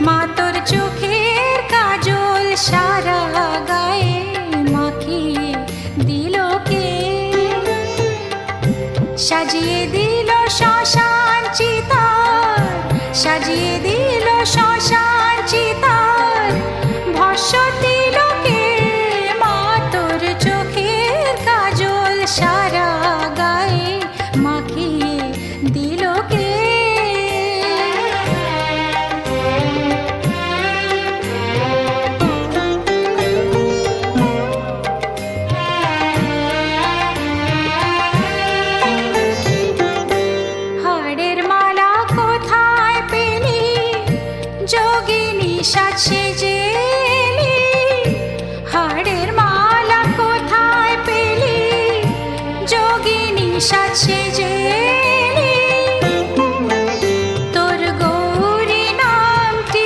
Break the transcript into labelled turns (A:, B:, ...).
A: মা তোর চোখের কাজল সারা গায়ে মাখিয়ে দিল কে? সাজিয়ে দিল শ্মশান চিতার, সাজিয়ে দিল শ্মশান চিতার, ভস্য দিল কে? মা তোর চোখের কাজল সারা গায়ে মাখিয়ে দিল কে? হাড়ের মালা কোথায় পেলি যোগিনী সাজ সেজে এলি? হাড়ের মালা কোথায় পেলি যোগিনী সাজ সেজে